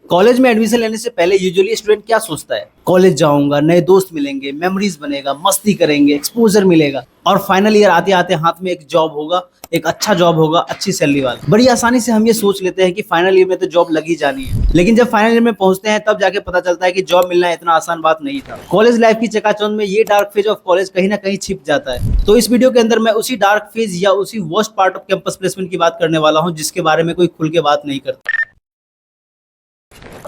College में admission लेने से पहले यूजुअली स्टूडेंट क्या सोचता है? कॉलेज जाऊंगा, नए दोस्त मिलेंगे, मेमोरीज बनेगा, मस्ती करेंगे, एक्सपोजर मिलेगा और फाइनल ईयर आते आते हाथ में एक जॉब होगा, एक अच्छा जॉब होगा, अच्छी सैलरी वाला। बड़ी आसानी से हम ये सोच लेते हैं कि फाइनल ईयर में तो जॉब लगी जानी है, लेकिन जब फाइनल ईयर में पहुंचते हैं तब जाके पता चलता है कि जॉब मिलना इतना आसान बात नहीं था। कॉलेज लाइफ की चकाचौंध में ये डार्क फेज ऑफ कॉलेज कहीं ना कहीं छिप जाता है। तो इस वीडियो के अंदर मैं उसी डार्क फेज या उसी worst part of campus placement की बात करने वाला हूँ जिसके बारे में कोई खुल के बात नहीं करता।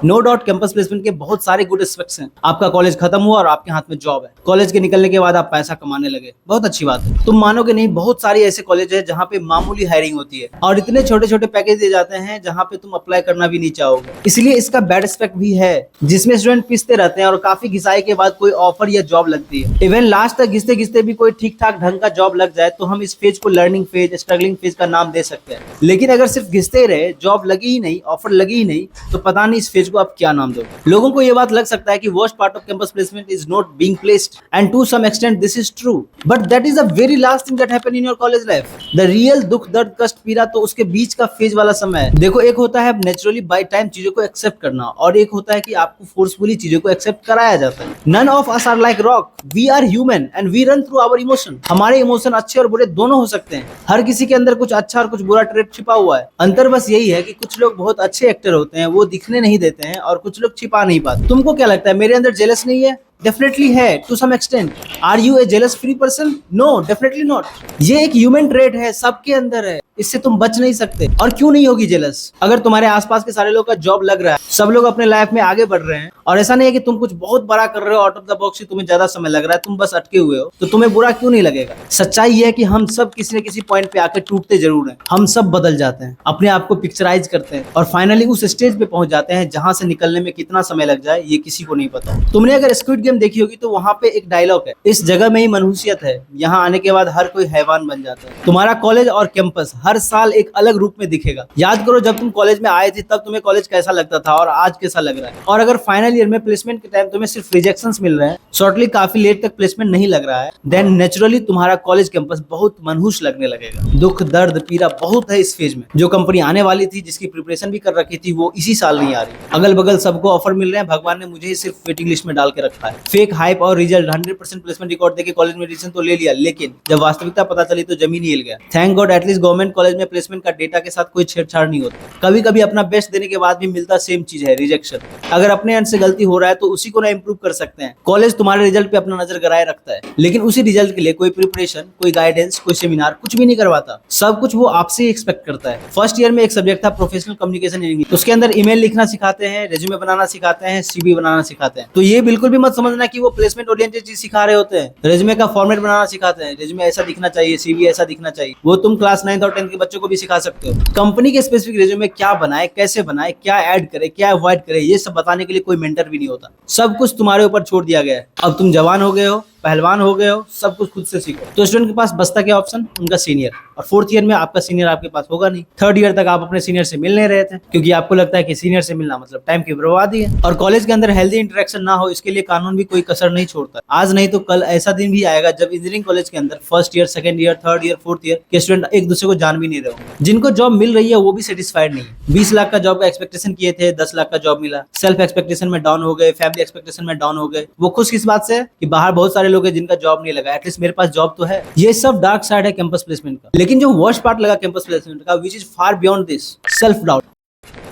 नो डाउट कैंपस प्लेसमेंट के बहुत सारे गुड एस्पेक्ट्स हैं। आपका कॉलेज खत्म हुआ और आपके हाथ में जॉब है। कॉलेज के निकलने के बाद आप पैसा कमाने लगे, बहुत अच्छी बात है। तुम मानोगे नहीं, बहुत सारे ऐसे कॉलेज है जहाँ पे मामूली हायरिंग होती है और इतने छोटे छोटे पैकेज दिए जाते हैं जहाँ पे तुम अप्लाई करना भी नहीं चाहोगे। इसलिए इसका बैड एस्पेक्ट भी है जिसमें स्टूडेंट पिसते रहते हैं और काफी घिसाई के बाद कोई ऑफर या जॉब लगती है। इवन लास्ट तक घिसते घिसते भी कोई ठीक ठाक ढंग का जॉब लग जाए तो हम इस फेज को लर्निंग फेज, स्ट्रगलिंग फेज का नाम दे सकते हैं। लेकिन अगर सिर्फ घिसते रहे, जॉब लगी ही नहीं, ऑफर लगी ही नहीं, तो पता नहीं इस फेज को आप क्या नाम दो। लोगों को यह बात लग सकता है कि worst part of campus placement is not being placed and to some extent this is true, but that is the very last thing that happen in your college life. The real दुख, दर्द, कष्ट, पीड़ा तो उसके बीच का phase वाला समय है। देखो, एक होता है नेचुरली बाय टाइम चीजों को एक्सेप्ट करना और एक होता है कि आपको फोर्सफुली चीजों को एक्सेप्ट कराया जाता है। None of us are like rock, we are human and we run through our emotion. हमारे इमोशन अच्छे और बुरे दोनों हो सकते हैं। हर किसी के अंदर कुछ अच्छा और कुछ बुरा ट्रेट छिपा हुआ है। अंतर बस यही है कि कुछ लोग बहुत अच्छे एक्टर होते हैं, वो दिखने नहीं देते हैं, और कुछ लोग छिपा नहीं पाते। तुमको क्या लगता है, मेरे अंदर जेलस नहीं है? डेफिनेटली है, to some extent. Are you a jealous free person? No, definitely not. ये एक ह्यूमन ट्रेट है, सबके अंदर है, इससे तुम बच नहीं सकते। और क्यों नहीं होगी जेलस? अगर तुम्हारे आसपास के सारे लोग का जॉब लग रहा है, सब लोग अपने लाइफ में आगे बढ़ रहे हैं और ऐसा नहीं है कि तुम कुछ बहुत बड़ा कर रहे हो, आउट ऑफ द बॉक्स, तुम्हें ज्यादा समय लग रहा है, तुम बस अटके हुए हो, तो तुम्हें बुरा क्यों नहीं लगेगा? सच्चाई ये है कि हम सब किसी न किसी पॉइंट पे आकर टूटते जरूर हैं। हम सब बदल जाते हैं, अपने आप को पिक्चराइज करते हैं और फाइनली उस स्टेज पे पहुंच जाते हैं जहां से निकलने में कितना समय लग जाए ये किसी को नहीं पता। तुमने अगर स्क्विड गेम देखी होगी तो वहां पे एक डायलॉग है, इस जगह में ही मनहूसियत है, यहाँ आने के बाद हर कोई हैवान बन जाता है। तुम्हारा कॉलेज और कैंपस हर साल एक अलग रूप में दिखेगा। याद करो, जब तुम कॉलेज में आए थे तब तुम्हें कॉलेज कैसा लगता था और आज कैसा लग रहा है। और अगर फाइनल ईयर में प्लेसमेंट के टाइम तुम्हें सिर्फ रिजेक्शंस मिल रहे हैं, शॉर्टली काफी लेट तक प्लेसमेंट नहीं लग रहा है, देन नेचुरली तुम्हारा कॉलेज कैंपस बहुत मनहूस लगने लगेगा। दुख, दर्द, पीड़ा बहुत है इस फेज में। जो कंपनी आने वाली थी, जिसकी प्रिपरेशन भी कर रखी थी, वो इसी साल नहीं आ रही। अगल बगल सबको ऑफर मिल रहे हैं, भगवान ने मुझे ही सिर्फ वेटिंग लिस्ट में डाल के रखा है। फेक हाइप और रिजल्ट 100% प्लेसमेंट रिकॉर्ड देके कॉलेज में एडमिशन तो ले लिया, लेकिन जब वास्तविकता पता चली तो जमीन हिल गया। Thank God at least government college में प्लेसमेंट का डेटा के साथ कोई छेड़छाड़ नहीं होता। कभी कभी अपना बेस्ट देने के बाद भी मिलता सेम चीज है, रिजेक्शन। अगर अपने एंड से गलती हो रहा है तो उसी को ना इंप्रूव कर सकते हैं। कॉलेज तुम्हारे रिजल्ट पे अपना नजर गड़ाए रखता है, लेकिन उसी रिजल्ट के लिए कोई प्रिपरेशन, कोई गाइडेंस, कोई सेमिनार कुछ भी नहीं करवाता। सब कुछ वो आपसे ही एक्सपेक्ट करता है। फर्स्ट ईयर में एक सब्जेक्ट था प्रोफेशनल कम्युनिकेशन इंग्लिश, उसके अंदर ईमेल लिखना सिखाते हैं, रेज्यूमे बनाना सिखाते हैं, सीवी बनाना सिखाते हैं। तो ये बिल्कुल भी मत समझना कि वो प्लेसमेंट ओरिएंटेड चीज सिखा रहे होते हैं। रेज्यूमे का फॉर्मेट बनाना सिखाते हैं, रेज्यूमे ऐसा दिखना चाहिए, सीवी ऐसा दिखना चाहिए। वो तुम क्लास 9th और 10th के बच्चों को भी सिखा सकते हो। कंपनी के स्पेसिफिक रेज्यूमे क्या बनाए, कैसे बनाए, क्या ऐड करे, क्या अवॉइड करे, ये सब बताने के लिए कोई मेंटर भी नहीं होता। सब कुछ तुम्हारे ऊपर छोड़ दिया गया है। अब तुम जवान हो गए हो, पहलवान हो गए हो, सब कुछ खुद से सीखो। तो स्टूडेंट के पास बचता क्या ऑप्शन? उनका सीनियर। और 4th ईयर में आपका सीनियर आपके पास होगा नहीं। 3rd ईयर तक आप अपने सीनियर से मिल नहीं रहे थे क्योंकि आपको लगता है कि सीनियर से मिलना मतलब टाइम की बर्बादी है। और कॉलेज के अंदर हेल्दी इंटरेक्शन ना हो, इसके लिए कानून भी कोई कसर नहीं छोड़ता। आज नहीं तो कल ऐसा दिन भी आएगा जब इंजीनियरिंग कॉलेज के अंदर 1st year, 2nd year, 3rd year, 4th year के स्टूडेंट एक दूसरे को जान भी नहीं रहे होंगे। जिनको जॉब मिल रही है वो भी सेटिस्फाइड नहीं है। 20 लाख का जॉब का एक्सपेक्टेशन किए थे, 10 लाख का जॉब मिला। सेल्फ एक्सपेक्टेशन में डाउन हो गए, फैमिली एक्सपेक्टेशन में डाउन हो गए। वो खुश किस बात से है कि बाहर बहुत सारे लोग हैं जिनका जॉब नहीं लगा, एटलीस्ट मेरे पास जॉब तो है। ये सब डार्क साइड है कैंपस प्लेसमेंट का। लेकिन जो वर्स्ट पार्ट लगा कैंपस प्लेसमेंट का, which is far beyond this, self doubt.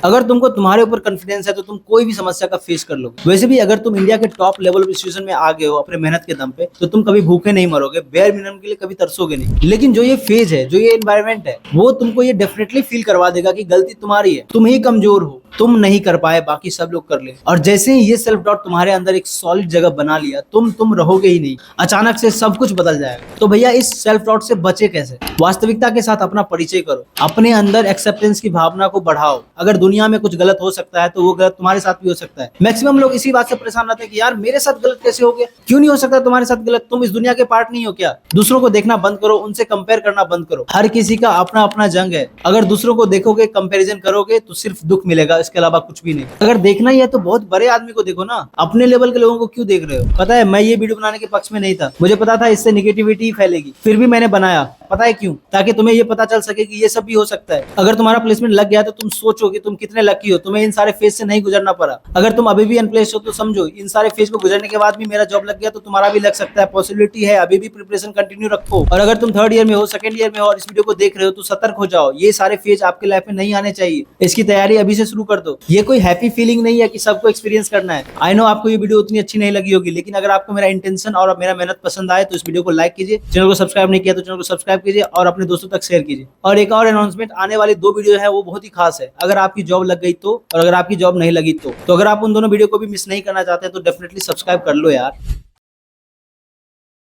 अगर तुमको तुम्हारे ऊपर कॉन्फिडेंस है तो तुम कोई भी समस्या का फेस कर लोगे। वैसे भी अगर तुम इंडिया के टॉप लेवल ऑफ इंस्टीट्यूशन में आ गए हो अपने मेहनत के दम पे, तो तुम कभी भूखे नहीं मरोगे, बेयर मिनिमम के लिए कभी तरसोगे नहीं। लेकिन जो ये फेज है, जो ये एनवायरनमेंट है, वो तुमको ये डेफिनेटली फील करवा देगा कि गलती तुम्हारी है, तुम ही कमजोर हो, तुम नहीं कर पाए, बाकी सब लोग कर ले। और जैसे ही ये सेल्फ डाउट तुम्हारे अंदर एक सॉलिड जगह बना लिया, तुम रहोगे ही नहीं, अचानक से सब कुछ बदल जाएगा। तो भैया इस सेल्फ डाउट से बचे कैसे? वास्तविकता के साथ अपना परिचय करो, अपने अंदर एक्सेप्टेंस की भावना को बढ़ाओ। अगर दुनिया में कुछ गलत हो सकता है तो वो गलत तुम्हारे साथ भी हो सकता है। मैक्सिमम लोग इसी बात से परेशान रहते हैं कि यार मेरे साथ गलत कैसे हो गया? क्यों नहीं हो सकता तुम्हारे साथ गलत? तुम इस दुनिया के पार्ट नहीं हो क्या? दूसरों को देखना बंद करो, उनसे कंपेयर करना बंद करो। हर किसी का अपना अपना जंग है। अगर दूसरों को देखोगे, कंपैरिजन करोगे तो सिर्फ दुख मिलेगा, इसके अलावा कुछ भी नहीं। अगर देखना ही है तो बहुत बड़े आदमी को देखो ना, अपने लेवल के लोगों को क्यों देख रहे हो। पता है मैं ये वीडियो बनाने के पक्ष में नहीं था, मुझे पता था इससे निगेटिविटी फैलेगी, फिर भी मैंने बनाया। पता है क्यों? ताकि तुम्हें ये पता चल सके कि ये सब भी हो सकता है। अगर तुम्हारा प्लेसमेंट लग गया तो तुम सोचो कि तुम कितने लकी हो, तुम्हें इन सारे फेज से नहीं गुजरना पड़ा। अगर तुम अभी भी अनप्लेस्ड हो तो समझो इन सारे फेज को गुजरने के बाद भी मेरा जॉब लग गया तो तुम्हारा भी लग सकता है, पॉसिबिलिटी है। अभी भी प्रिपरेशन कंटिन्यू रखो। और अगर तुम थर्ड ईयर में हो, सेकंड ईयर में हो और इस वीडियो को देख रहे हो तो सतर्क हो जाओ, ये सारे फेज आपके लाइफ में नहीं आने चाहिए। इसकी तैयारी अभी से शुरू कर दो। ये कोई हैप्पी फीलिंग नहीं है कि सबको एक्सपीरियंस करना है। आई नो आपको ये वीडियो उतनी अच्छी नहीं लगी होगी, लेकिन अगर आपको मेरा इंटेंशन और मेरा मेहनत पसंद आए तो इस वीडियो को लाइक कीजिए। चैनल को सब्सक्राइब नहीं किया तो चैनल को सब्सक्राइब कीजिए और अपने दोस्तों तक शेयर कीजिए। और एक और अनाउंसमेंट, आने वाली 2 वीडियो है वो बहुत ही खास है। अगर आपकी जॉब लग गई तो, और अगर आपकी जॉब नहीं लगी तो अगर आप उन दोनों वीडियो को भी मिस नहीं करना चाहते तो डेफिनेटली सब्सक्राइब कर लो यार।